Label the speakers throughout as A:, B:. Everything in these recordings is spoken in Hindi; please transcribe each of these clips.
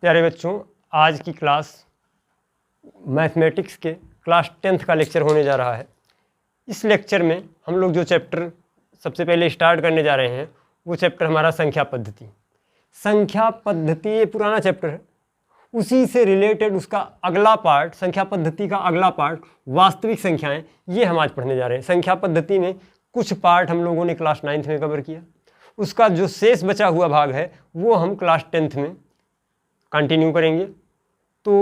A: प्यारे बच्चों, आज की क्लास मैथमेटिक्स के क्लास 10th का लेक्चर होने जा रहा है। इस लेक्चर में हम लोग जो चैप्टर सबसे पहले स्टार्ट करने जा रहे हैं वो चैप्टर हमारा संख्या पद्धति। संख्या पद्धति ये पुराना चैप्टर है, उसी से रिलेटेड उसका अगला पार्ट, संख्या पद्धति का अगला पार्ट वास्तविक संख्याएं, ये हम आज पढ़ने जा रहे हैं। संख्या पद्धति में कुछ पार्ट हम लोगों ने क्लास 9th में कवर किया, उसका जो शेष बचा हुआ भाग है वो हम क्लास 10th में कंटिन्यू करेंगे। तो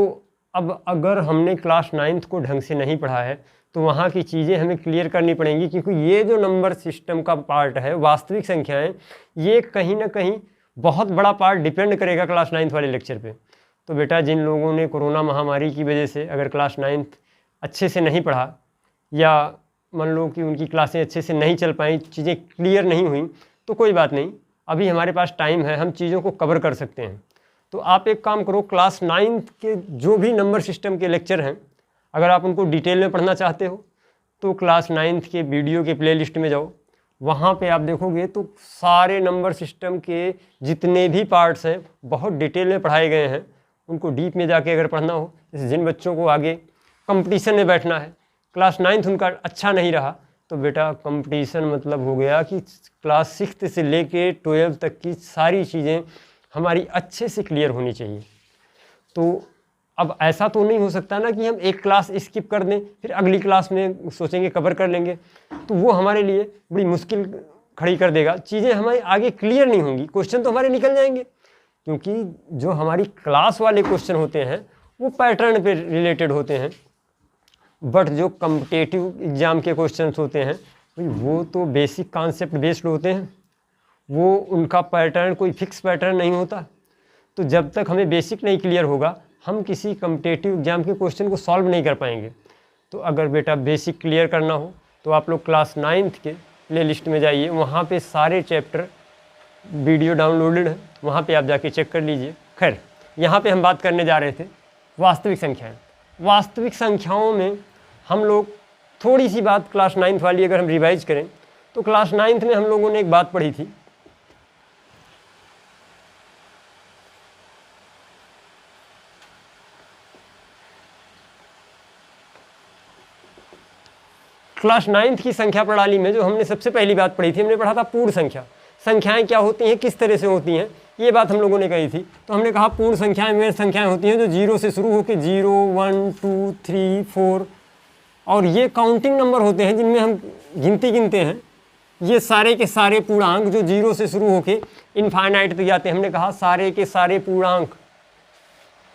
A: अब अगर हमने क्लास 9th को ढंग से नहीं पढ़ा है तो वहाँ की चीज़ें हमें क्लियर करनी पड़ेंगी, क्योंकि ये जो नंबर सिस्टम का पार्ट है, वास्तविक संख्याएं, ये कहीं ना कहीं बहुत बड़ा पार्ट डिपेंड करेगा क्लास 9th वाले लेक्चर पे। तो बेटा, जिन लोगों ने कोरोना महामारी की वजह से अगर क्लास 9th अच्छे से नहीं पढ़ा या मान लो कि उनकी क्लासें अच्छे से नहीं चल पाई, चीज़ें क्लियर नहीं हुई, तो कोई बात नहीं, अभी हमारे पास टाइम है, हम चीज़ों को कवर कर सकते हैं। तो आप एक काम करो, क्लास 9th के जो भी नंबर सिस्टम के लेक्चर हैं, अगर आप उनको डिटेल में पढ़ना चाहते हो तो क्लास 9th के वीडियो के प्लेलिस्ट में जाओ। वहाँ पे आप देखोगे तो सारे नंबर सिस्टम के जितने भी पार्ट्स हैं बहुत डिटेल में पढ़ाए गए हैं। उनको डीप में जाके अगर पढ़ना हो, जैसे जिन बच्चों को आगे कंपटीशन में बैठना है, क्लास 9th उनका अच्छा नहीं रहा, तो बेटा कंपटीशन मतलब हो गया कि क्लास 6th से लेके 12th तक की सारी चीज़ें हमारी अच्छे से क्लियर होनी चाहिए। तो अब ऐसा तो नहीं हो सकता ना कि हम एक क्लास स्किप कर दें फिर अगली क्लास में सोचेंगे कवर कर लेंगे, तो वो हमारे लिए बड़ी मुश्किल खड़ी कर देगा, चीज़ें हमारी आगे क्लियर नहीं होंगी, क्वेश्चन तो हमारे निकल जाएंगे। क्योंकि जो हमारी क्लास वाले क्वेश्चन होते हैं वो पैटर्न पे रिलेटेड होते हैं, बट जो कॉम्पिटिटिव एग्ज़ाम के क्वेश्चन होते हैं वो तो बेसिक कॉन्सेप्ट बेस्ड होते हैं, वो उनका पैटर्न कोई फिक्स पैटर्न नहीं होता। तो जब तक हमें बेसिक नहीं क्लियर होगा हम किसी कॉम्पिटिटिव एग्ज़ाम के क्वेश्चन को सॉल्व नहीं कर पाएंगे। तो अगर बेटा बेसिक क्लियर करना हो तो आप लोग क्लास 9th के प्ले लिस्ट में जाइए, वहाँ पे सारे चैप्टर वीडियो डाउनलोडेड है, वहाँ पे आप जाके चेक कर लीजिए। खैर, यहाँ पे हम बात करने जा रहे थे वास्तविक संख्याएँ। वास्तविक संख्याओं में हम लोग थोड़ी सी बात क्लास 9th वाली अगर हम रिवाइज करें तो क्लास 9th में हम लोगों ने एक बात पढ़ी थी, क्लास 9th की संख्या प्रणाली में जो हमने सबसे पहली बात पढ़ी थी, हमने पढ़ा था पूर्ण संख्या। संख्याएं क्या होती हैं, किस तरह से होती हैं, ये बात हम लोगों ने कही थी। तो हमने कहा पूर्ण संख्याएं वे संख्याएं होती हैं जो 0 से शुरू होकर 0, 1, 2, 3, 4 और ये काउंटिंग नंबर होते हैं जिनमें हम गिनती गिनते हैं। ये सारे के सारे पूर्णांक जो 0 से शुरू होकर इनफाइनाइट तक जाते हैं, हमने कहा सारे के सारे पूर्णांक।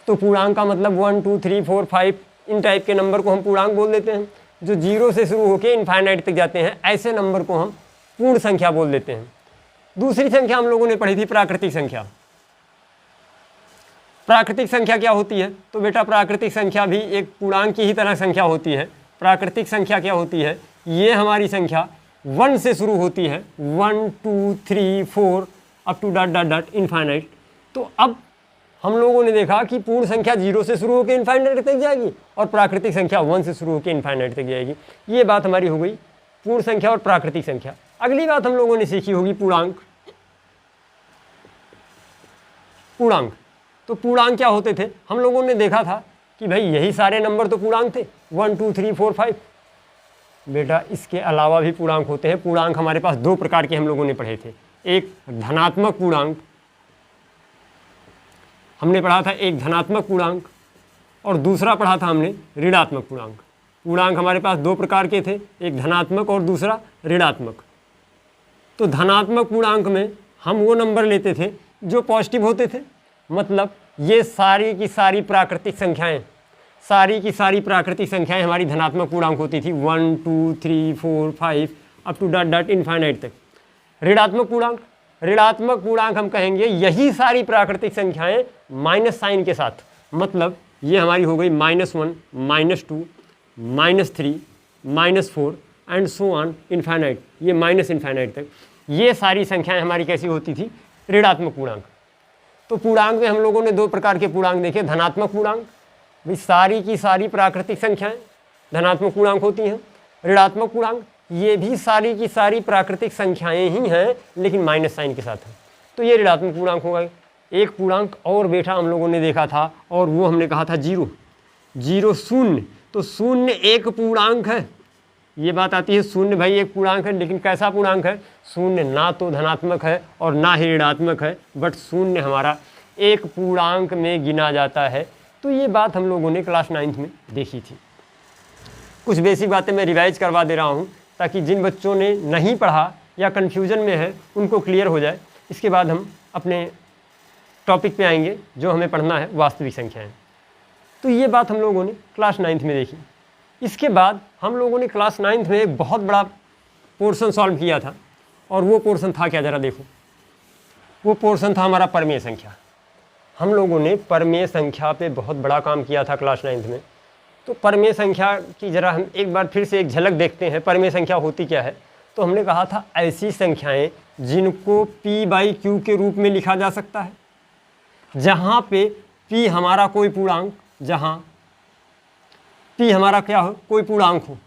A: तो पूर्णांक का मतलब 1, 2, 3, 4, 5 इन टाइप के नंबर को हम पूर्णांक बोल देते हैं। जो 0 से शुरू होकर इनफाइनाइट तक जाते हैं, ऐसे नंबर को हम पूर्ण संख्या बोल देते हैं। दूसरी संख्या हम लोगों ने पढ़ी थी प्राकृतिक संख्या। प्राकृतिक संख्या क्या होती है? तो बेटा प्राकृतिक संख्या भी एक पूर्णांक की ही तरह संख्या होती है। प्राकृतिक संख्या क्या होती है? ये हमारी संख्या 1 से शुरू होती है, 1, 2, 3, 4 up to dot dot dot infinite. तो अब हम लोगों ने देखा कि पूर्ण संख्या 0 से शुरू होकर इनफाइनाइट तक जाएगी और प्राकृतिक संख्या 1 से शुरू होकर इनफाइनाइट तक जाएगी। ये बात हमारी हो गई पूर्ण संख्या और प्राकृतिक संख्या। अगली बात हम लोगों ने सीखी होगी पूर्णांक। पूर्णांक, तो पूर्णांक क्या होते थे? हम लोगों ने देखा था कि भाई यही सारे नंबर तो पूर्णांक थे, 1, 2, 3, 4, 5। बेटा इसके अलावा भी पूर्णांक होते हैं। पूर्णांक हमारे पास दो प्रकार के हम लोगों ने पढ़े थे, एक धनात्मक पूर्णांक हमने पढ़ा था, एक धनात्मक पूर्णांक, और दूसरा पढ़ा था हमने ऋणात्मक पूर्णांक। पूर्णांक हमारे पास दो प्रकार के थे, एक धनात्मक और दूसरा ऋणात्मक। तो धनात्मक पूर्णांक में हम वो नंबर लेते थे जो पॉजिटिव होते थे, मतलब ये सारी की सारी प्राकृतिक संख्याएं, सारी की सारी प्राकृतिक संख्याएं हमारी धनात्मक पूर्णांक होती थी, 1, 2, 3, 4, 5 up to dot dot infinite तक। ऋणात्मक पूर्णांक, ऋणात्मक पूर्णांक हम कहेंगे यही सारी प्राकृतिक संख्याएं माइनस साइन के साथ, मतलब ये हमारी हो गई -1, -2, -3, -4 एंड सो ऑन इनफाइनाइट, ये माइनस इनफाइनाइट तक। ये सारी संख्याएं हमारी कैसी होती थी? ऋणात्मक पूर्णांक। तो पूर्णांक में हम लोगों ने दो प्रकार के पूर्णांक देखे। धनात्मक पूर्णांक, भाई सारी की सारी प्राकृतिक संख्याएं धनात्मक पूर्णांक होती हैं। ऋणात्मक पूर्णांक, ये भी सारी की सारी प्राकृतिक संख्याएं ही हैं लेकिन माइनस साइन के साथ हैं, तो ये ऋणात्मक पूर्णांक हो गए। एक पूर्णांक और बेटा हम लोगों ने देखा था, और वो हमने कहा था जीरो। जीरो शून्य, तो शून्य एक पूर्णांक है। ये बात आती है शून्य भाई एक पूर्णांक है, लेकिन कैसा पूर्णांक है? शून्य ना तो धनात्मक है और ना ही ऋणात्मक है, बट शून्य हमारा एक पूर्णांक में गिना जाता है। तो ये बात हम लोगों ने क्लास 9th में देखी थी। कुछ बेसिक बातें मैं रिवाइज करवा दे रहा हूँ ताकि जिन बच्चों ने नहीं पढ़ा या कन्फ्यूजन में है उनको क्लियर हो जाए। इसके बाद हम अपने टॉपिक पे आएंगे जो हमें पढ़ना है, वास्तविक संख्याएं। तो ये बात हम लोगों ने क्लास 9th में देखी। इसके बाद हम लोगों ने क्लास 9th में एक बहुत बड़ा पोर्शन सॉल्व किया था, और वो पोर्शन था क्या, ज़रा देखो। वो पोर्शन था हमारा परमेय संख्या। हम लोगों ने परमेय संख्या पे बहुत बड़ा काम किया था क्लास 9th में। तो परमेय संख्या की ज़रा हम एक बार फिर से एक झलक देखते हैं, परमेय संख्या होती क्या है। तो हमने कहा था ऐसी संख्याएं जिनको p/q के रूप में लिखा जा सकता है, जहाँ पे p हमारा कोई पूर्णांक, जहाँ p हमारा क्या हो, कोई पूर्णांक हो।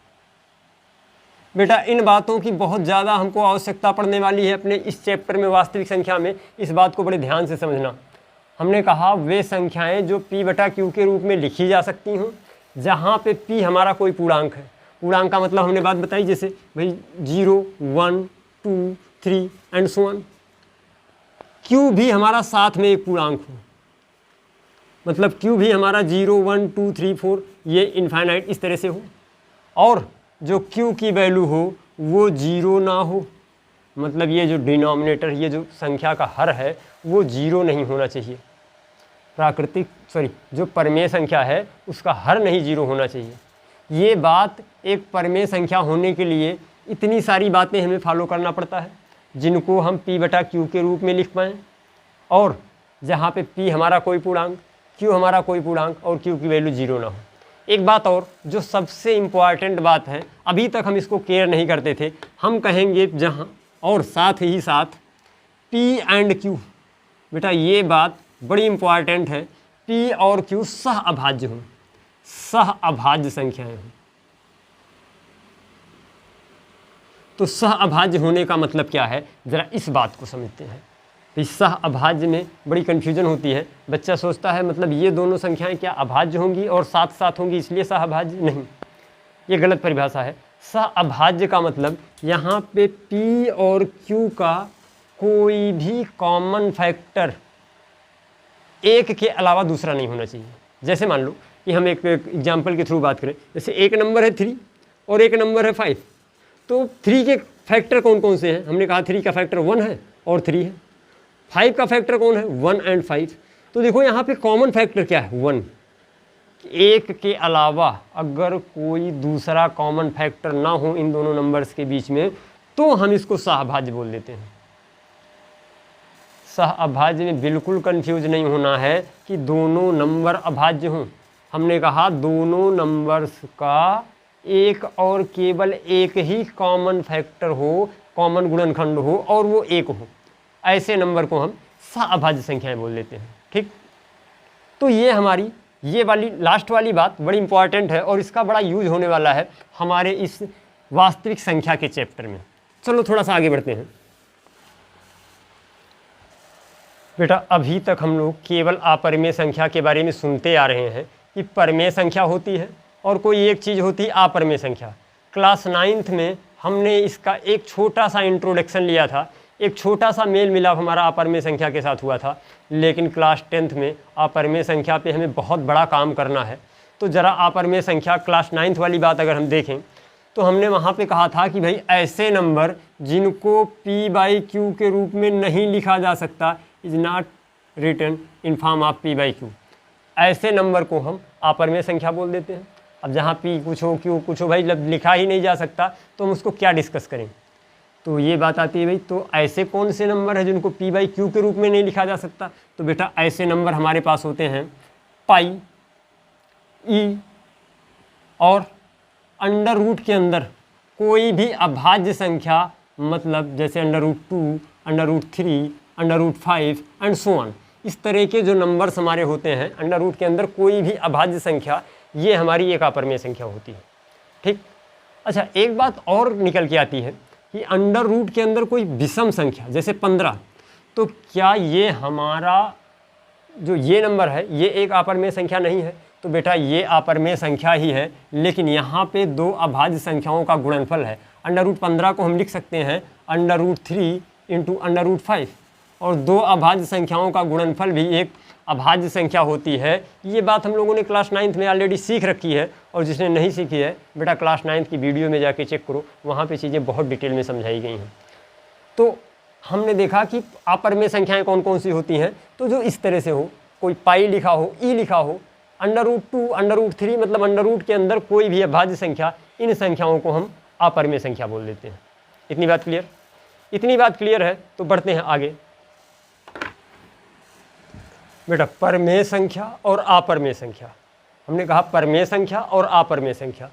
A: बेटा इन बातों की बहुत ज़्यादा हमको आवश्यकता पड़ने वाली है अपने इस चैप्टर में, वास्तविक संख्या में। इस बात को बड़े ध्यान से समझना। हमने कहा वे संख्याएं जो p/q के रूप में लिखी जा सकती हों, जहाँ पे p हमारा कोई पूर्णांक है। पूर्णांक का मतलब हमने बात बताई, जैसे भाई 0, 1, 2, 3 एंड सो ऑन। q भी हमारा साथ में एक पूर्णांक हो, मतलब q भी हमारा 0, 1, 2, 3, 4 ये इनफाइनाइट इस तरह से हो, और जो q की वैल्यू हो वो 0 ना हो, मतलब ये जो डिनोमिनेटर, ये जो संख्या का हर है वो 0 नहीं होना चाहिए। जो परमेय संख्या है उसका हर नहीं 0 होना चाहिए। ये बात एक परमेय संख्या होने के लिए इतनी सारी बातें हमें फॉलो करना पड़ता है, जिनको हम p/q के रूप में लिख पाएँ, और जहाँ पे p हमारा कोई पूर्णांक, q हमारा कोई पूर्णांक और q की वैल्यू 0 ना हो। एक बात और जो सबसे इम्पॉर्टेंट बात है, अभी तक हम इसको केयर नहीं करते थे, हम कहेंगे जहाँ, और साथ ही साथ p एंड q। बेटा ये बात बड़ी इम्पॉर्टेंट है, p और q सह अभाज्य हों, सह अभाज्य संख्याएं हों। तो सह अभाज्य होने का मतलब क्या है, ज़रा इस बात को समझते हैं। तो सह अभाज्य में बड़ी कन्फ्यूजन होती है। बच्चा सोचता है मतलब ये दोनों संख्याएं क्या अभाज्य होंगी और साथ साथ होंगी इसलिए सह अभाज्य? नहीं, ये गलत परिभाषा है। सह अभाज्य का मतलब यहाँ पे p और q का कोई भी कॉमन फैक्टर एक के अलावा दूसरा नहीं होना चाहिए। जैसे मान लो कि हम एक एग्जाम्पल के थ्रू बात करें, जैसे एक नंबर है 3 और एक नंबर है 5, तो 3 के फैक्टर कौन कौन से हैं? हमने कहा 3 का फैक्टर 1 है और 3 है। 5 का फैक्टर कौन है? 1 एंड 5। तो देखो यहाँ पे कॉमन फैक्टर क्या है? 1। एक के अलावा अगर कोई दूसरा कॉमन फैक्टर ना हो इन दोनों नंबर्स के बीच में, तो हम इसको सहअभाज्य बोल देते हैं। सहअभाज्य में बिल्कुल कंफ्यूज नहीं होना है कि दोनों नंबर अभाज्य हों। हमने कहा दोनों नंबर्स का एक और केवल एक ही कॉमन फैक्टर हो, कॉमन गुणनखंड हो और वो एक हो, ऐसे नंबर को हम सहअभाज्य संख्याएं बोल देते हैं। ठीक, तो ये हमारी ये वाली लास्ट वाली बात बड़ी इंपॉर्टेंट है और इसका बड़ा यूज होने वाला है हमारे इस वास्तविक संख्या के चैप्टर में। चलो थोड़ा सा आगे बढ़ते हैं। बेटा अभी तक हम लोग केवल अपरिमेय संख्या के बारे में सुनते आ रहे हैं कि परिमेय संख्या होती है और कोई एक चीज़ होती है अपरिमेय संख्या। क्लास 9th में हमने इसका एक छोटा सा इंट्रोडक्शन लिया था, एक छोटा सा मेल मिलाप हमारा अपरिमेय संख्या के साथ हुआ था, लेकिन क्लास 10th में अपरिमेय संख्या पे हमें बहुत बड़ा काम करना है। तो ज़रा अपरिमेय संख्या क्लास 9th वाली बात अगर हम देखें तो हमने वहाँ पे कहा था कि भाई ऐसे नंबर जिनको p/q के रूप में नहीं लिखा जा सकता, is not written in form of p/q, ऐसे नंबर को हम अपरिमेय संख्या बोल देते हैं। अब जहाँ p कुछ हो q कुछ हो भाई लिखा ही नहीं जा सकता तो हम उसको क्या डिस्कस करें। तो ये बात आती है भाई, तो ऐसे कौन से नंबर है जिनको p/q के रूप में नहीं लिखा जा सकता? तो बेटा ऐसे नंबर हमारे पास होते हैं पाई, ई और अंडर रूट के अंदर कोई भी अभाज्य संख्या, मतलब जैसे √2, √3, √5 एंड सो ऑन। इस तरह के जो नंबर्स हमारे होते हैं अंडर रूट के अंदर कोई भी अभाज्य संख्या, ये हमारी एक अपरिमेय संख्या होती है। ठीक, अच्छा एक बात और निकल के आती है कि अंडर रूट के अंदर कोई विषम संख्या जैसे 15, तो क्या ये हमारा जो ये नंबर है ये एक अपरिमेय संख्या नहीं है, तो बेटा ये अपरिमेय संख्या ही है, लेकिन यहाँ पे दो अभाज्य संख्याओं का गुणनफल है। √15 को हम लिख सकते हैं √3 इंटू √5, और दो अभाज्य संख्याओं का गुणनफल भी एक अभाज्य संख्या होती है। ये बात हम लोगों ने क्लास 9th में ऑलरेडी सीख रखी है, और जिसने नहीं सीखी है बेटा क्लास 9th की वीडियो में जाके चेक करो, वहाँ पे चीज़ें बहुत डिटेल में समझाई गई हैं। तो हमने देखा कि अपरिमेय संख्याएं कौन कौन सी होती हैं, तो जो इस तरह से हो, कोई पाई लिखा हो, ई लिखा हो, √2 √3 मतलब अंडर रूट के अंदर कोई भी अभाज्य संख्या, इन संख्याओं को हम अपरिमेय संख्या बोल देते हैं। इतनी बात क्लियर? इतनी बात क्लियर है तो बढ़ते हैं आगे। बेटा परिमेय संख्या और अपरिमेय संख्या, हमने कहा परिमेय संख्या और अपरिमेय संख्या,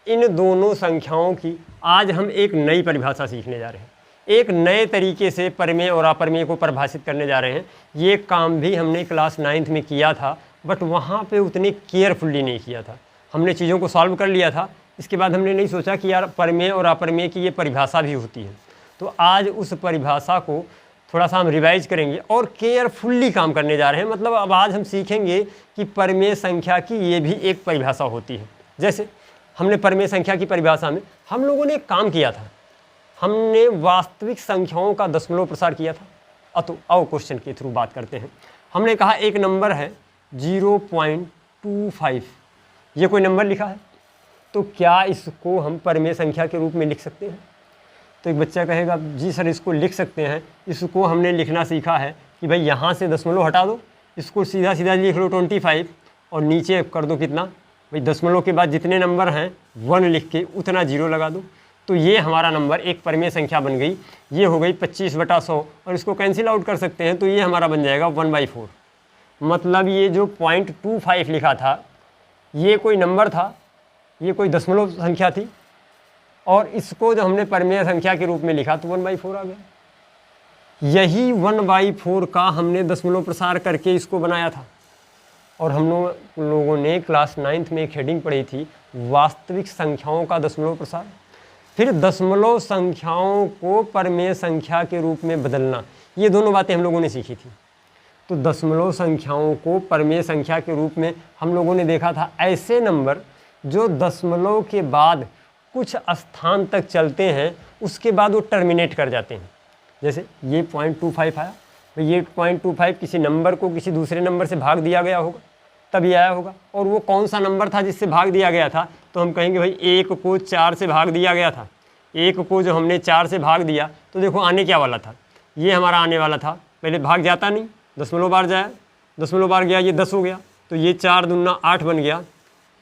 A: इन दोनों संख्याओं की आज हम एक नई परिभाषा सीखने जा रहे हैं। एक नए तरीके से परिमेय और अपरिमेय को परिभाषित करने जा रहे हैं। ये काम भी हमने क्लास 9th में किया था, बट वहाँ पे उतने केयरफुल्ली नहीं किया था। हमने चीज़ों को सॉल्व कर लिया था, इसके बाद हमने नहीं सोचा कि यार परिमेय और अपरिमेय की ये परिभाषा भी होती है। तो आज उस परिभाषा को थोड़ा सा हम रिवाइज करेंगे और केयरफुल्ली काम करने जा रहे हैं। मतलब अब आज हम सीखेंगे कि परिमेय संख्या की ये भी एक परिभाषा होती है। जैसे हमने परिमेय संख्या की परिभाषा में हम लोगों ने एक काम किया था, हमने वास्तविक संख्याओं का दशमलव प्रसार किया था। तो आओ क्वेश्चन के थ्रू बात करते हैं। हमने कहा एक नंबर है 0.25, ये कोई नंबर लिखा है, तो क्या इसको हम परिमेय संख्या के रूप में लिख सकते हैं? तो एक बच्चा कहेगा जी सर इसको लिख सकते हैं। इसको हमने लिखना सीखा है कि भाई यहाँ से दशमलव हटा दो, इसको सीधा सीधा लिख लो 25 और नीचे कर दो कितना, भाई दशमलव के बाद जितने नंबर हैं 1 लिख के उतना 0 लगा दो। तो ये हमारा नंबर एक परिमेय संख्या बन गई। ये हो गई 25/100 और इसको कैंसिल आउट कर सकते हैं, तो ये हमारा बन जाएगा 1/4। मतलब ये जो 0.25 लिखा था ये कोई नंबर था, ये कोई दशमलव संख्या थी, और इसको जो हमने परिमेय संख्या के रूप में लिखा तो 1/4 आ गया। यही 1/4 का हमने दशमलव प्रसार करके इसको बनाया था। और हम लोगों ने क्लास 9th में एक हेडिंग पढ़ी थी, वास्तविक संख्याओं का दशमलव प्रसार। फिर दशमलव संख्याओं को परिमेय संख्या के रूप में बदलना, ये दोनों बातें हम लोगों ने सीखी थी। तो दशमलव संख्याओं को परिमेय संख्या के रूप में हम लोगों ने देखा था ऐसे नंबर जो दशमलव के बाद कुछ स्थान तक चलते हैं, उसके बाद वो टर्मिनेट कर जाते हैं। जैसे ये 0.25 आया, तो ये 0.25 किसी नंबर को किसी दूसरे नंबर से भाग दिया गया होगा तभी आया होगा। और वो कौन सा नंबर था जिससे भाग दिया गया था, तो हम कहेंगे भाई 1 को 4 से भाग दिया गया था। 1 को जो हमने 4 से भाग दिया तो देखो आने क्या वाला था, ये हमारा आने वाला था। पहले भाग जाता नहीं, दशमलव बार जाया, दशमलव बार गया, ये 10 हो गया, तो ये 4 दूना 8 बन गया।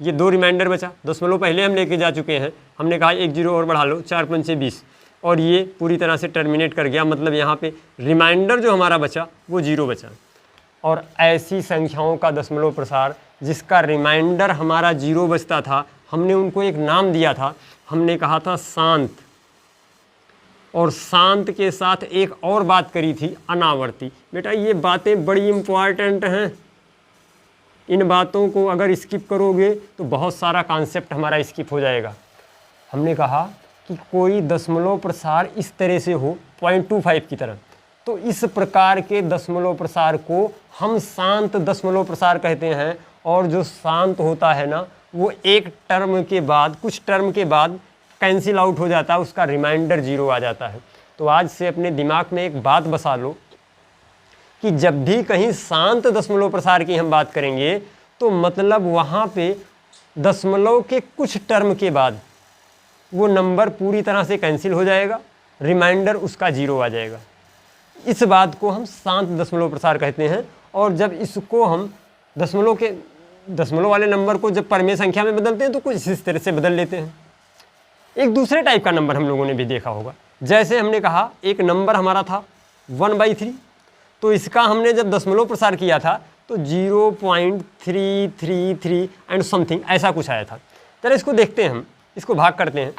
A: ये 2 रिमाइंडर बचा, दशमलव पहले हम लेके जा चुके हैं, हमने कहा 1 0 और बढ़ा लो, 4 5 20, और ये पूरी तरह से टर्मिनेट कर गया। मतलब यहाँ पे रिमाइंडर जो हमारा बचा वो 0 बचा। और ऐसी संख्याओं का दशमलव प्रसार जिसका रिमाइंडर हमारा 0 बचता था, हमने उनको एक नाम दिया था, हमने कहा था शांत। और शांत के साथ एक और बात करी थी, अनावर्ती। बेटा ये बातें बड़ी इम्पॉर्टेंट हैं, इन बातों को अगर स्किप करोगे तो बहुत सारा कॉन्सेप्ट हमारा स्किप हो जाएगा। हमने कहा कि कोई दशमलव प्रसार इस तरह से हो 0.25 की तरह, तो इस प्रकार के दशमलव प्रसार को हम शांत दशमलव प्रसार कहते हैं। और जो शांत होता है ना, वो एक टर्म के बाद, कुछ टर्म के बाद कैंसिल आउट हो जाता है, उसका रिमाइंडर 0 आ जाता है। तो आज से अपने दिमाग में एक बात बसा लो कि जब भी कहीं शांत दशमलव प्रसार की हम बात करेंगे तो मतलब वहाँ पे दशमलव के कुछ टर्म के बाद वो नंबर पूरी तरह से कैंसिल हो जाएगा, रिमाइंडर उसका 0 आ जाएगा। इस बात को हम शांत दशमलव प्रसार कहते हैं। और जब इसको हम दशमलव वाले नंबर को जब परिमेय संख्या में बदलते हैं तो कुछ इस तरह से बदल लेते हैं। एक दूसरे टाइप का नंबर हम लोगों ने भी देखा होगा, जैसे हमने कहा एक नंबर हमारा था 1/3, तो इसका हमने जब दशमलव प्रसार किया था तो 0.333 एंड समथिंग ऐसा कुछ आया था। चलो इसको देखते हैं, हम इसको भाग करते हैं।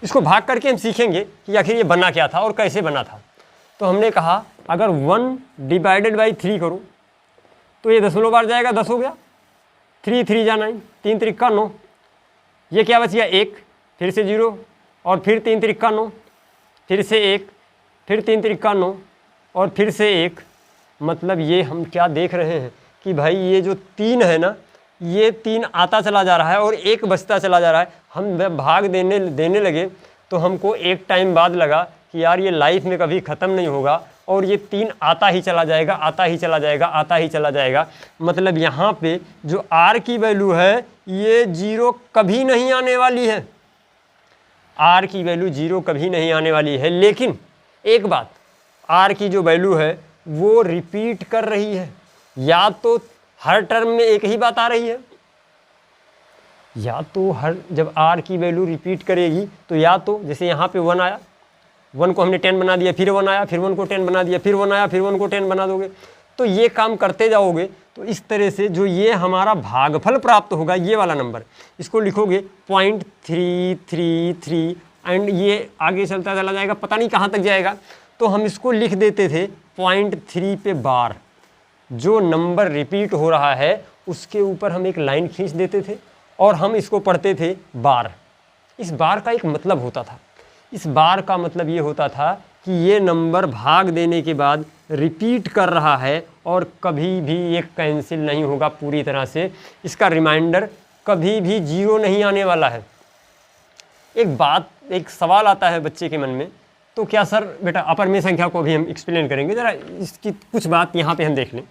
A: इसको भाग करके हम सीखेंगे कि आखिर ये बना क्या था और कैसे बना था। तो हमने कहा अगर 1/3 करो तो ये दशमलव बार जाएगा, 10 हो गया, 3 3 जा 9, 3 3 9, ये क्या बच गया 1, फिर से 0, और फिर 3 3 9, फिर से 1, फिर 3 3 9, और फिर से 1, मतलब ये हम क्या देख रहे हैं कि भाई ये जो 3 है ना, ये 3 आता चला जा रहा है और 1 बचता चला जा रहा है। हम जब भाग देने लगे तो हमको एक टाइम बाद लगा कि यार ये लाइफ में कभी ख़त्म नहीं होगा और ये 3 आता ही चला जाएगा, आता ही चला जाएगा, आता ही चला जाएगा। मतलब यहाँ पे जो R की वैल्यू है ये 0 कभी नहीं आने वाली है, R की वैल्यू 0 कभी नहीं आने वाली है। लेकिन एक बात, R की जो वैल्यू है वो रिपीट कर रही है। या तो हर टर्म में एक ही बात आ रही है, या तो जब R की वैल्यू रिपीट करेगी तो या तो जैसे यहाँ पे 1 आया, 1 को हमने 10 बना दिया, फिर 1 आया, फिर 1 को 10 बना दिया, फिर 1 आया, फिर 1 को 10 बना दोगे, तो ये काम करते जाओगे तो इस तरह से जो ये हमारा भागफल प्राप्त होगा, ये वाला नंबर, इसको लिखोगे 0.333 एंड ये आगे चलता चला जाएगा, पता नहीं कहाँ तक जाएगा। तो हम इसको लिख देते थे 0.3 पे बार। जो नंबर रिपीट हो रहा है उसके ऊपर हम एक लाइन खींच देते थे और हम इसको पढ़ते थे बार। इस बार का एक मतलब होता था, इस बार का मतलब ये होता था कि ये नंबर भाग देने के बाद रिपीट कर रहा है और कभी भी ये कैंसिल नहीं होगा पूरी तरह से, इसका रिमाइंडर कभी भी 0 नहीं आने वाला है। एक सवाल आता है बच्चे के मन में, तो क्या सर बेटा अपर में संख्या को भी हम एक्सप्लेन करेंगे, ज़रा इसकी कुछ बात यहाँ पे हम देख लें।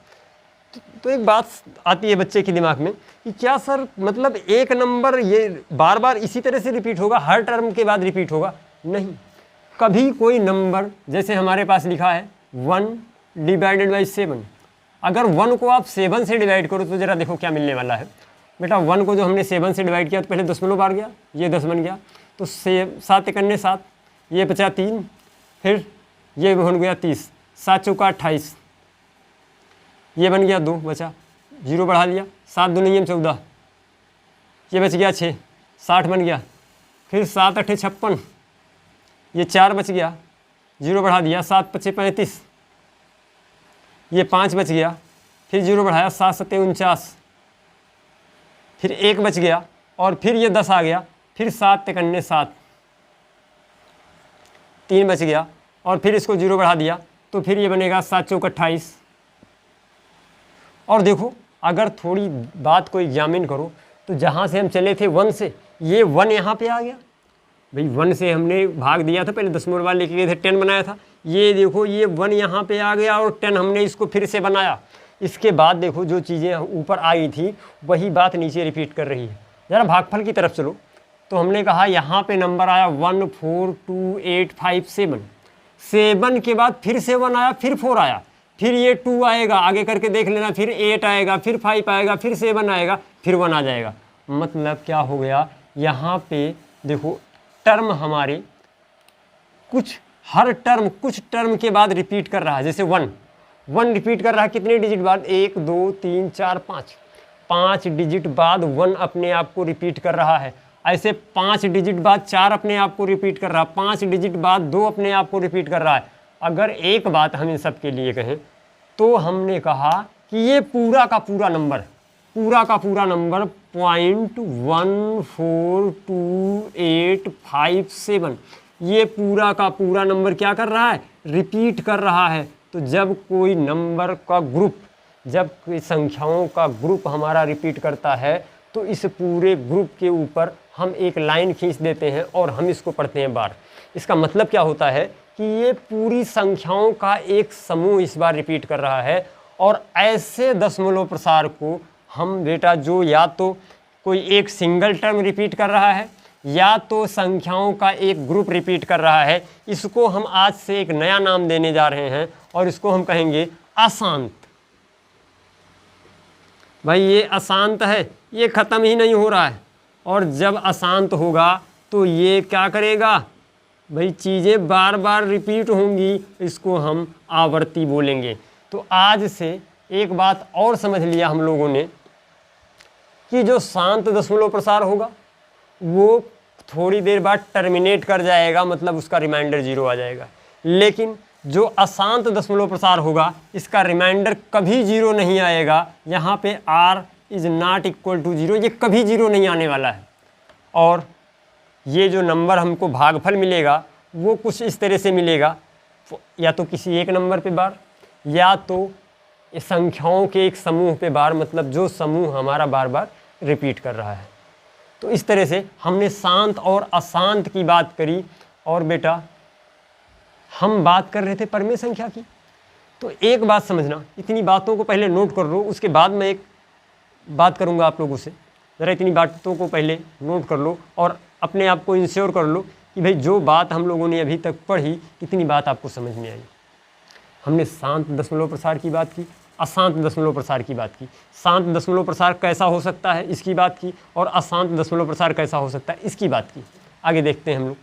A: तो एक बात आती है बच्चे के दिमाग में कि क्या सर मतलब एक नंबर ये बार बार इसी तरह से रिपीट होगा, हर टर्म के बाद रिपीट होगा? नहीं, कभी कोई नंबर जैसे हमारे पास लिखा है 1 डिवाइडेड बाई 7, अगर 1 को आप 7 से डिवाइड करो तो ज़रा देखो क्या मिलने वाला है। बेटा 1 को जो हमने 7 से डिवाइड किया तो पहले दशमलव बार गया, ये 10 बन गया, तो 7 × 7, ये बचा 3, फिर ये बन गया 30, 7 × 4 = 28, ये बन गया 2 बचा, 0 बढ़ा लिया, 7 × 2 = 14, ये बच गया 6, 60 बन गया, फिर 7 × 8 = 56, ये 4 बच गया, 0 बढ़ा दिया, 7 × 5 = 35, ये 5 बच गया, फिर 0 बढ़ाया, 7 × 7 = 49, फिर 1 बच गया और फिर ये 10 आ गया, फिर 7 × 7, 3 बच गया और फिर इसको 0 बढ़ा दिया तो फिर ये बनेगा 7 × 4 = 28। और देखो अगर थोड़ी बात को एग्जामिन करो तो जहाँ से हम चले थे 1 से, ये 1 यहाँ पे आ गया। भाई 1 से हमने भाग दिया था, पहले दशमलव वाले लेके गए थे, 10 बनाया था, ये देखो ये 1 यहाँ पे आ गया और 10 हमने इसको फिर से बनाया। इसके बाद देखो जो चीज़ें ऊपर आई थी वही बात नीचे रिपीट कर रही है। ज़रा भागफल की तरफ चलो, तो हमने कहा यहाँ पे नंबर आया 1 4 2 8 5 7, 7 के बाद फिर से 1 आया, फिर 4 आया, फिर ये 2 आएगा, आगे करके देख लेना, फिर 8 आएगा, फिर 5 आएगा, फिर 7 आएगा, फिर 1 आ जाएगा। मतलब क्या हो गया, यहाँ पे देखो टर्म हमारे हर टर्म कुछ टर्म के बाद रिपीट कर रहा है। जैसे 1 रिपीट कर रहा है कितने डिजिट बाद, 1 2 3 4 5 डिजिट बाद 1 अपने आप को रिपीट कर रहा है। ऐसे 5 डिजिट बाद 4 अपने आप को रिपीट कर रहा है, 5 डिजिट बाद 2 अपने आप को रिपीट कर रहा है। अगर एक बात हम इन सब के लिए कहें तो हमने कहा कि ये पूरा का पूरा नंबर 0.1428557, ये पूरा का पूरा नंबर क्या कर रहा है, रिपीट कर रहा है। तो जब कोई नंबर का ग्रुप, जब कोई संख्याओं का ग्रुप हमारा रिपीट करता है तो इस पूरे ग्रुप के ऊपर हम एक लाइन खींच देते हैं और हम इसको पढ़ते हैं बार। इसका मतलब क्या होता है कि ये पूरी संख्याओं का एक समूह इस बार रिपीट कर रहा है। और ऐसे दशमलव प्रसार को हम बेटा जो या तो कोई एक सिंगल टर्म रिपीट कर रहा है या तो संख्याओं का एक ग्रुप रिपीट कर रहा है, इसको हम आज से एक नया नाम देने जा रहे हैं और इसको हम कहेंगे अशांत। भाई ये अशांत है, ये ख़त्म ही नहीं हो रहा है, और जब अशांत होगा तो ये क्या करेगा भाई, चीज़ें बार बार रिपीट होंगी, इसको हम आवर्ती बोलेंगे। तो आज से एक बात और समझ लिया हम लोगों ने कि जो शांत दशमलव प्रसार होगा वो थोड़ी देर बाद टर्मिनेट कर जाएगा, मतलब उसका रिमाइंडर 0 आ जाएगा। लेकिन जो अशांत दशमलव प्रसार होगा इसका रिमाइंडर कभी 0 नहीं आएगा। यहाँ पे r is not equal to 0, ये कभी 0 नहीं आने वाला है। और ये जो नंबर हमको भागफल मिलेगा वो कुछ इस तरह से मिलेगा या तो किसी एक नंबर पे बार, या तो संख्याओं के एक समूह पे बार, मतलब जो समूह हमारा बार बार रिपीट कर रहा है। तो इस तरह से हमने शांत और अशांत की बात करी। और बेटा हम बात कर रहे थे परमेय संख्या की। तो एक बात समझना, इतनी बातों को पहले नोट कर लो, उसके बाद मैं एक बात करूंगा आप लोगों से। ज़रा इतनी बातों को पहले नोट कर लो और अपने आप को इंश्योर कर लो कि भाई जो बात हम लोगों ने अभी तक पढ़ी कितनी बात आपको समझ में आई। हमने शांत दशमलव प्रसार की बात की, अशांत दशमलव प्रसार की बात की, शांत दशमलव प्रसार कैसा हो सकता है इसकी बात की, और अशांत दशमलव प्रसार कैसा हो सकता है इसकी बात की। आगे देखते हैं हम लोग।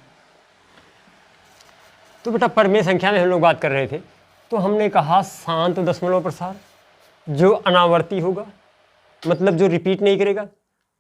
A: तो बेटा परमेय संख्या में हम लोग बात कर रहे थे, तो हमने कहा शांत दशमलव प्रसार जो अनावर्ती होगा, मतलब जो रिपीट नहीं करेगा,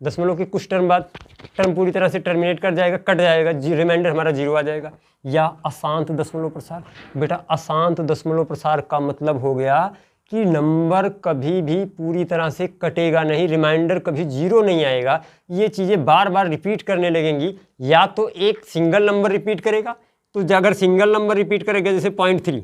A: दशमलव के कुछ टर्म बाद टर्म पूरी तरह से टर्मिनेट कर जाएगा, कट जाएगा, रिमाइंडर हमारा 0 आ जाएगा। या अशांत दशमलव प्रसार, बेटा अशांत दशमलव प्रसार का मतलब हो गया कि नंबर कभी भी पूरी तरह से कटेगा नहीं, रिमाइंडर कभी 0 नहीं आएगा, ये चीज़ें बार बार रिपीट करने लगेंगी। या तो एक सिंगल नंबर रिपीट करेगा, तो अगर सिंगल नंबर रिपीट करेगा जैसे 0.3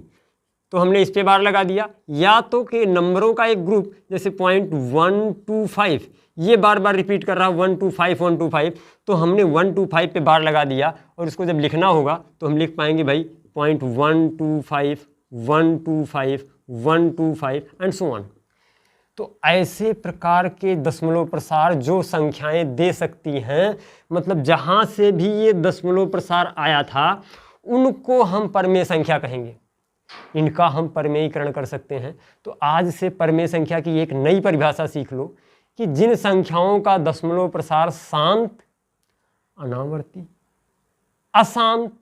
A: तो हमने इस पे बार लगा दिया, या तो कि नंबरों का एक ग्रुप जैसे 0.125 ये बार बार रिपीट कर रहा है 125 125, तो हमने 125 पे बार लगा दिया। और इसको जब लिखना होगा तो हम लिख पाएंगे भाई 0.125 125 125 एंड सो ऑन। तो ऐसे प्रकार के दशमलव प्रसार जो संख्याएं दे सकती हैं, मतलब जहां से भी ये दशमलव प्रसार आया था उनको हम परमेय संख्या कहेंगे, इनका हम परमेयीकरण कर सकते हैं। तो आज से परमेय संख्या की एक नई परिभाषा सीख लो कि जिन संख्याओं का दशमलव प्रसार शांत, अनावर्ती, अशांत,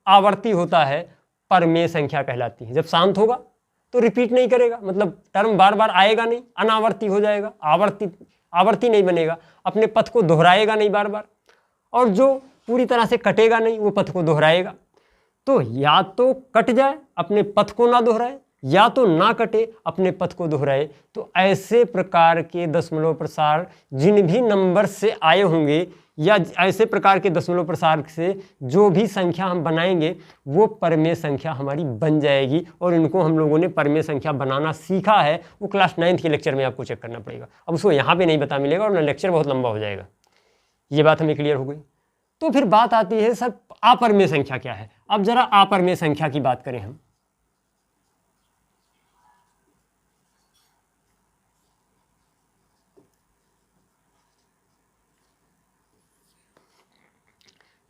A: आवर्ती होता है परमेय संख्या कहलाती है। जब शांत होगा तो रिपीट नहीं करेगा, मतलब टर्म बार बार आएगा नहीं, अनावर्ती हो जाएगा, आवर्ती नहीं बनेगा, अपने पथ को दोहराएगा नहीं बार बार, और जो पूरी तरह से कटेगा नहीं वो पथ को दोहराएगा। तो या तो कट जाए अपने पथ को ना दोहराए, या तो ना कटे अपने पथ को दोहराए। तो ऐसे प्रकार के दशमलव प्रसार जिन भी नंबर से आए होंगे, या ऐसे प्रकार के दशमलव प्रसार से जो भी संख्या हम बनाएंगे वो परमेय संख्या हमारी बन जाएगी। और इनको हम लोगों ने परमेय संख्या बनाना सीखा है, वो क्लास 9th के लेक्चर में आपको चेक करना पड़ेगा। अब उसको यहाँ पे नहीं बता मिलेगा और लेक्चर बहुत लंबा हो जाएगा। ये बात हमें क्लियर हो गई। तो फिर बात आती है सर अपरमेय संख्या क्या है। अब जरा अपरमेय संख्या की बात करें हम।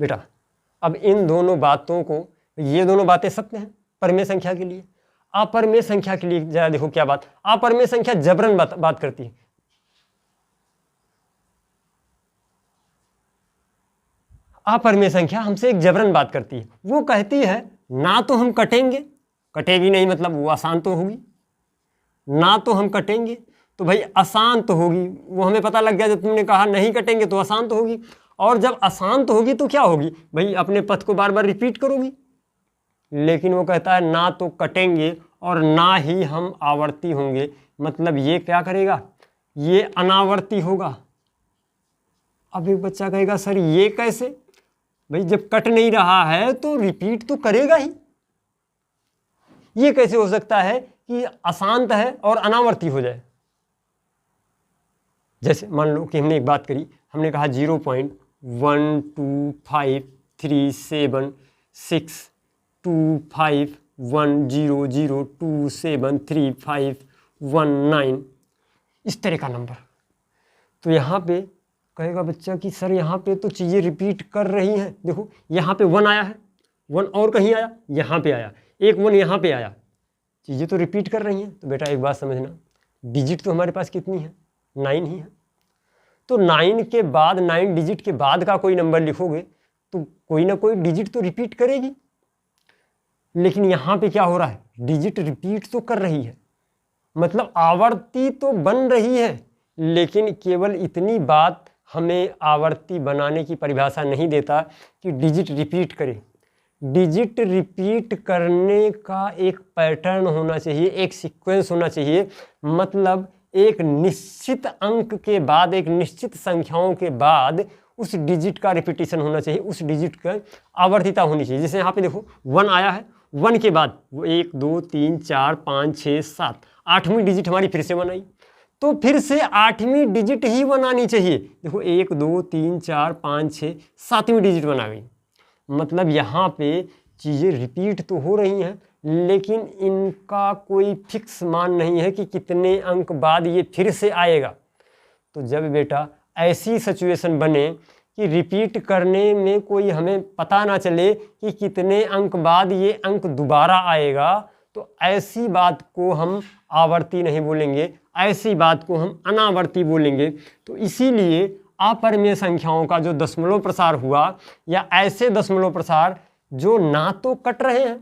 A: बेटा अब इन दोनों बातों को, ये दोनों बातें सत्य हैं परमेय संख्या के लिए। अपरमेय संख्या के लिए जरा देखो क्या बात, अपरमेय संख्या जबरन बात करती है। अपरमेय संख्या हमसे एक जबरन बात करती है। वो कहती है ना तो हम कटेंगे, कटेगी नहीं मतलब वो अशांत तो होगी, ना तो हम कटेंगे तो भाई अशांत होगी। वो हमें पता लग गया जब तुमने कहा नहीं कटेंगे तो अशांत होगी, और जब अशांत होगी तो क्या होगी भाई, अपने पथ को बार बार रिपीट करोगी। लेकिन वो कहता है ना तो कटेंगे और ना ही हम आवर्ती होंगे, मतलब ये क्या करेगा, ये अनावर्ती होगा। अब एक बच्चा कहेगा सर ये कैसे, भाई जब कट नहीं रहा है तो रिपीट तो करेगा ही, ये कैसे हो सकता है कि अशांत है और अनावर्ती हो जाए। जैसे मान लो कि हमने एक बात करी, हमने कहा 0.12536251002735119 इस तरह का नंबर। तो यहाँ पे कहेगा बच्चा कि सर यहाँ पे तो चीज़ें रिपीट कर रही हैं। देखो यहाँ पे 1 आया है, 1 और कहीं आया, यहाँ पे आया, एक 1 यहाँ पे आया, चीज़ें तो रिपीट कर रही हैं। तो बेटा एक बात समझना, डिजिट तो हमारे पास कितनी है, 9 ही है। तो 9 के बाद, 9 डिजिट के बाद का कोई नंबर लिखोगे तो कोई ना कोई डिजिट तो रिपीट करेगी। लेकिन यहाँ पे क्या हो रहा है, डिजिट रिपीट तो कर रही है, मतलब आवर्ती तो बन रही है। लेकिन केवल इतनी बात हमें आवर्ती बनाने की परिभाषा नहीं देता कि डिजिट रिपीट करे। डिजिट रिपीट करने का एक पैटर्न होना चाहिए, एक सीक्वेंस होना चाहिए, मतलब एक निश्चित अंक के बाद, एक निश्चित संख्याओं के बाद उस डिजिट का रिपीटिशन होना चाहिए, उस डिजिट का आवर्तिता होनी चाहिए। जैसे यहाँ पे देखो 1 आया है 1 के बाद वो 1 2 3 4 5 6 7 8वीं डिजिट हमारी फिर से 1 आई, तो फिर से 8वीं डिजिट ही 1 आनी चाहिए। देखो 1 2 3 4 5 6 7वीं डिजिट 1 आ गई। मतलब यहाँ पे चीज़ें रिपीट तो हो रही हैं, लेकिन इनका कोई फिक्स मान नहीं है कि कितने अंक बाद ये फिर से आएगा। तो जब बेटा ऐसी सिचुएशन बने कि रिपीट करने में कोई हमें पता ना चले कि कितने अंक बाद ये अंक दोबारा आएगा, तो ऐसी बात को हम आवर्ती नहीं बोलेंगे, ऐसी बात को हम अनावर्ती बोलेंगे। तो इसीलिए अपरिमेय संख्याओं का जो दशमलव प्रसार हुआ, या ऐसे दशमलव प्रसार जो ना तो कट रहे हैं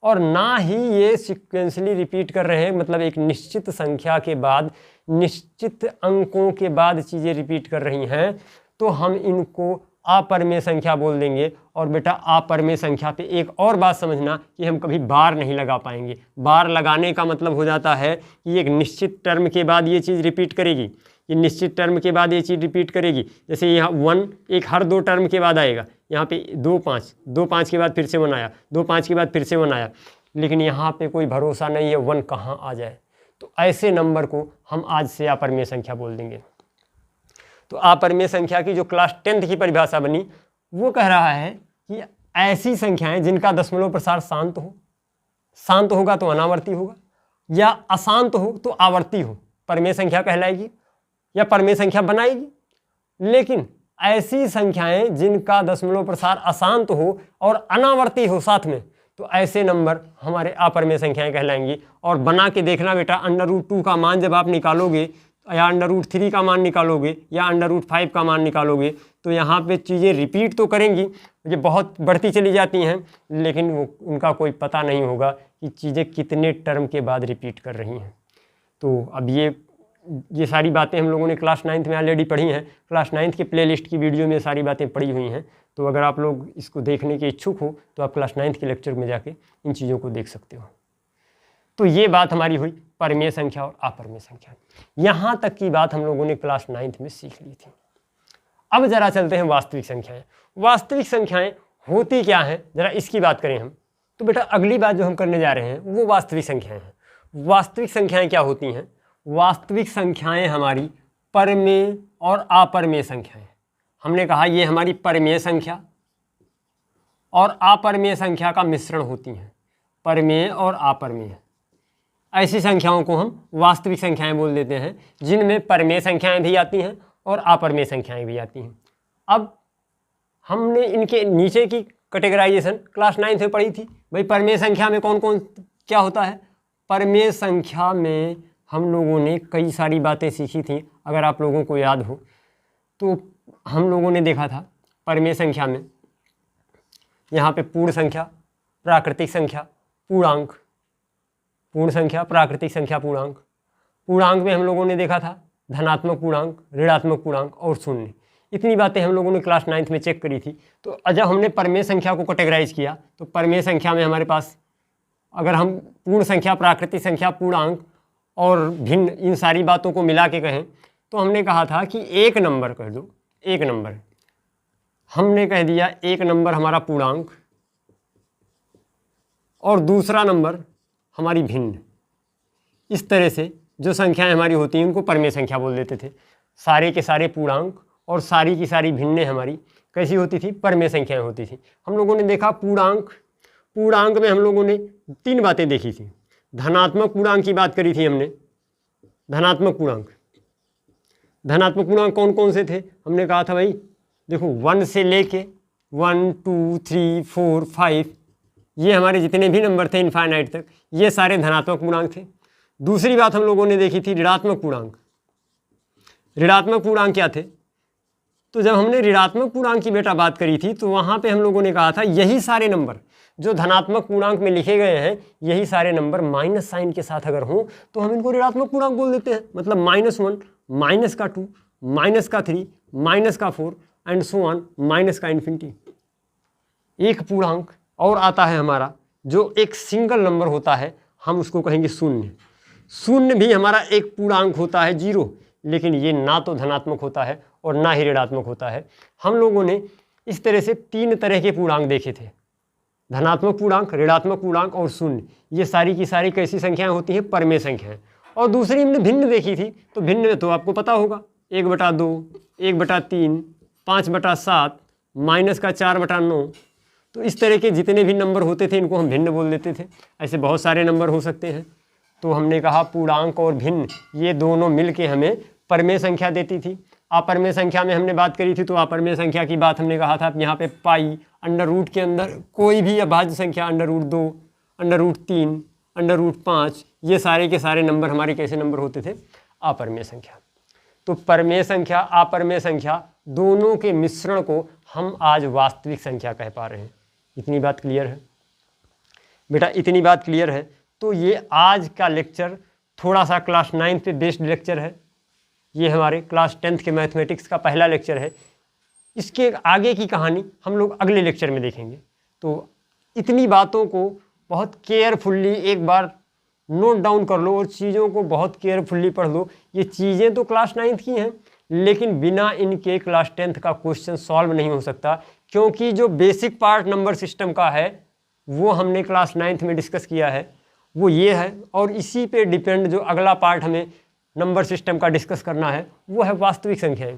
A: और ना ही ये सिक्वेंसली रिपीट कर रहे हैं, मतलब एक निश्चित संख्या के बाद निश्चित अंकों के बाद चीज़ें रिपीट कर रही हैं, तो हम इनको अपरिमेय संख्या बोल देंगे। और बेटा अपरिमेय संख्या पे एक और बात समझना कि हम कभी बार नहीं लगा पाएंगे। बार लगाने का मतलब हो जाता है कि एक निश्चित टर्म के बाद ये चीज़ रिपीट करेगी, ये निश्चित टर्म के बाद ये चीज़ रिपीट करेगी। जैसे यहाँ 1 एक हर 2 टर्म के बाद आएगा, यहाँ पे 2 5 के बाद फिर से 1 आया, 2 5 के बाद फिर से 1 आया, लेकिन यहाँ पे कोई भरोसा नहीं है 1 कहाँ आ जाए। तो ऐसे नंबर को हम आज से अपरिमेय संख्या बोल देंगे। तो अपरिमेय संख्या की जो क्लास 10th की परिभाषा बनी, वो कह रहा है कि ऐसी संख्याएं जिनका दशमलव प्रसार शांत हो, शांत होगा तो अनावर्ती होगा, या अशांत हो तो आवर्ती हो, परिमेय संख्या कहलाएगी या परिमेय संख्या बनाएगी। लेकिन ऐसी संख्याएं जिनका दशमलव प्रसार अशांत हो और अनावर्ती हो साथ में, तो ऐसे नंबर हमारे अपरिमेय संख्याएं कहलाएंगी। और बना के देखना बेटा, √2 का मान जब आप निकालोगे, या √3 का मान निकालोगे, या √5 का मान निकालोगे, तो यहाँ पे चीज़ें रिपीट तो करेंगी, ये बहुत बढ़ती चली जाती हैं, लेकिन वो उनका कोई पता नहीं होगा कि चीज़ें कितने टर्म के बाद रिपीट कर रही हैं। तो अब ये सारी बातें हम लोगों ने क्लास 9th में ऑलरेडी पढ़ी हैं। क्लास 9th के प्लेलिस्ट की वीडियो में सारी बातें पढ़ी हुई हैं। तो अगर आप लोग इसको देखने के इच्छुक हो तो आप क्लास 9th के लेक्चर में जाके इन चीज़ों को देख सकते हो। तो ये बात हमारी हुई परिमेय संख्या और अपरिमेय संख्या। यहाँ तक की बात हम लोगों ने क्लास 9th में सीख ली थी। अब ज़रा चलते हैं वास्तविक संख्याएँ। वास्तविक संख्याएँ होती क्या हैं, ज़रा इसकी बात करें हम। तो बेटा अगली बात जो हम करने जा रहे हैं वो वास्तविक संख्याएँ हैं। वास्तविक संख्याएँ क्या होती हैं? वास्तविक संख्याएँ हमारी परिमेय और अपरिमेय संख्याएँ। हमने कहा ये हमारी परिमेय संख्या और अपरिमेय संख्या का मिश्रण होती हैं, परिमेय और अपरिमेय। ऐसी संख्याओं को हम वास्तविक संख्याएं बोल देते हैं, जिनमें परिमेय संख्याएं भी आती हैं और अपरिमेय संख्याएं भी आती हैं। अब हमने इनके नीचे की कैटेगराइजेशन क्लास 9th में पढ़ी थी। भाई परिमेय संख्या में कौन कौन क्या होता है? परिमेय संख्या में हम लोगों ने कई सारी बातें सीखी थी। अगर आप लोगों को याद हो तो हम लोगों ने देखा था परिमेय संख्या में यहाँ पे पूर्ण संख्या, प्राकृतिक संख्या, पूर्णांक, पूर्ण संख्या, प्राकृतिक संख्या, पूर्णांक। पूर्णांक में हम लोगों ने देखा था धनात्मक पूर्णांक, ऋणात्मक पूर्णांक और शून्य। इतनी बातें हम लोगों ने क्लास 9th में चेक करी थी। तो जब हमने परिमेय संख्या को कैटेगराइज किया तो परिमेय संख्या में हमारे पास, अगर हम पूर्ण संख्या, प्राकृतिक संख्या, पूर्णांक और भिन्न इन सारी बातों को मिला के कहें तो हमने कहा था कि एक नंबर कह दो, एक नंबर हमने कह दिया, एक नंबर हमारा पूर्णांक और दूसरा नंबर हमारी भिन्न। इस तरह से जो संख्याएं हमारी होती हैं उनको परिमेय संख्या बोल देते थे। सारे के सारे पूर्णांक और सारी की सारी भिन्नें हमारी कैसी होती थी? परिमेय संख्याएं होती थी। हम लोगों ने देखा पूर्णांक, पूर्णांक में हम लोगों ने 3 बातें देखी थी। धनात्मक पूर्णांक की बात करी थी हमने। धनात्मक पूर्णांक, धनात्मक पूर्णांक कौन कौन से थे? हमने कहा था भाई देखो 1 से लेके 1 2 3 4 5 ये हमारे जितने भी नंबर थे इनफाइनाइट तक, ये सारे धनात्मक पूर्णांक थे। दूसरी बात हम लोगों ने देखी थी ऋणात्मक पूर्णांक। ऋणात्मक पूर्णांक क्या थे? तो जब हमने ऋणात्मक पूर्णांक की बेटा बात करी थी तो वहाँ पे हम लोगों ने कहा था यही सारे नंबर जो धनात्मक पूर्णांक में लिखे गए हैं, यही सारे नंबर माइनस साइन के साथ अगर हों तो हम इनको ऋणात्मक पूर्णांक बोल देते हैं। मतलब -1, -2, -3, -4 एंड सो ऑन, माइनस का इन्फिनिटी। एक पूर्णांक और आता है हमारा जो एक सिंगल नंबर होता है, हम उसको कहेंगे शून्य। शून्य भी हमारा एक पूर्णांक होता है 0, लेकिन ये ना तो धनात्मक होता है और ना ही ऋणात्मक होता है। हम लोगों ने इस तरह से 3 तरह के पूर्णांक देखे थे। धनात्मक पूर्णांक, ऋणात्मक पूर्णांक और शून्य, ये सारी की सारी कैसी संख्याएं होती हैं? परमेय संख्याएं। और दूसरी हमने भिन्न देखी थी, तो भिन्न में तो आपको पता होगा 1/2, 1/3, 5/7, -4/9। तो इस तरह के जितने भी नंबर होते थे इनको हम भिन्न बोल देते थे। ऐसे बहुत सारे नंबर हो सकते हैं। तो हमने कहा पूर्णांक और भिन्न ये दोनों मिल के हमें परमेय संख्या देती थी। अपरमेय संख्या में हमने बात करी थी, तो अपरमेय संख्या की बात हमने कहा था यहाँ पे पाई, अंडर रूट के अंदर कोई भी अभाज्य संख्या, √2, √3, √5, ये सारे के सारे नंबर हमारे कैसे नंबर होते थे? अपरमेय संख्या। तो परमेय संख्या, अपरमेय संख्या दोनों के मिश्रण को हम आज वास्तविक संख्या कह पा रहे हैं। इतनी बात क्लियर है बेटा? इतनी बात क्लियर है। तो ये आज का लेक्चर थोड़ा सा क्लास 9 पे बेस्ड लेक्चर है। ये हमारे क्लास 10th के मैथमेटिक्स का पहला लेक्चर है। इसके आगे की कहानी हम लोग अगले लेक्चर में देखेंगे। तो इतनी बातों को बहुत केयरफुल्ली एक बार नोट डाउन कर लो और चीज़ों को बहुत केयरफुल्ली पढ़ लो। ये चीज़ें तो क्लास 9th की हैं, लेकिन बिना इनके क्लास 10th का क्वेश्चन सॉल्व नहीं हो सकता, क्योंकि जो बेसिक पार्ट नंबर सिस्टम का है वो हमने क्लास 9th में डिस्कस किया है, वो ये है। और इसी पे डिपेंड जो अगला पार्ट हमें नंबर सिस्टम का डिस्कस करना है वो है वास्तविक संख्याएं।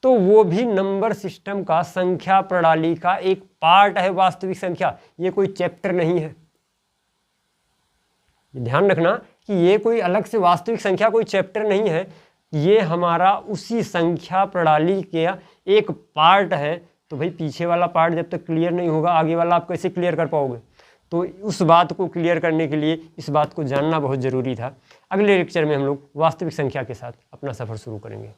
A: तो वो भी नंबर सिस्टम का संख्या प्रणाली का एक पार्ट है वास्तविक संख्या, ये कोई चैप्टर नहीं है। ध्यान रखना कि ये कोई अलग से वास्तविक संख्या कोई चैप्टर नहीं है, ये हमारा उसी संख्या प्रणाली के एक पार्ट है। तो भाई पीछे वाला पार्ट जब तक क्लियर नहीं होगा आगे वाला आप कैसे क्लियर कर पाओगे? तो उस बात को क्लियर करने के लिए इस बात को जानना बहुत ज़रूरी था। अगले लेक्चर में हम लोग वास्तविक संख्या के साथ अपना सफ़र शुरू करेंगे।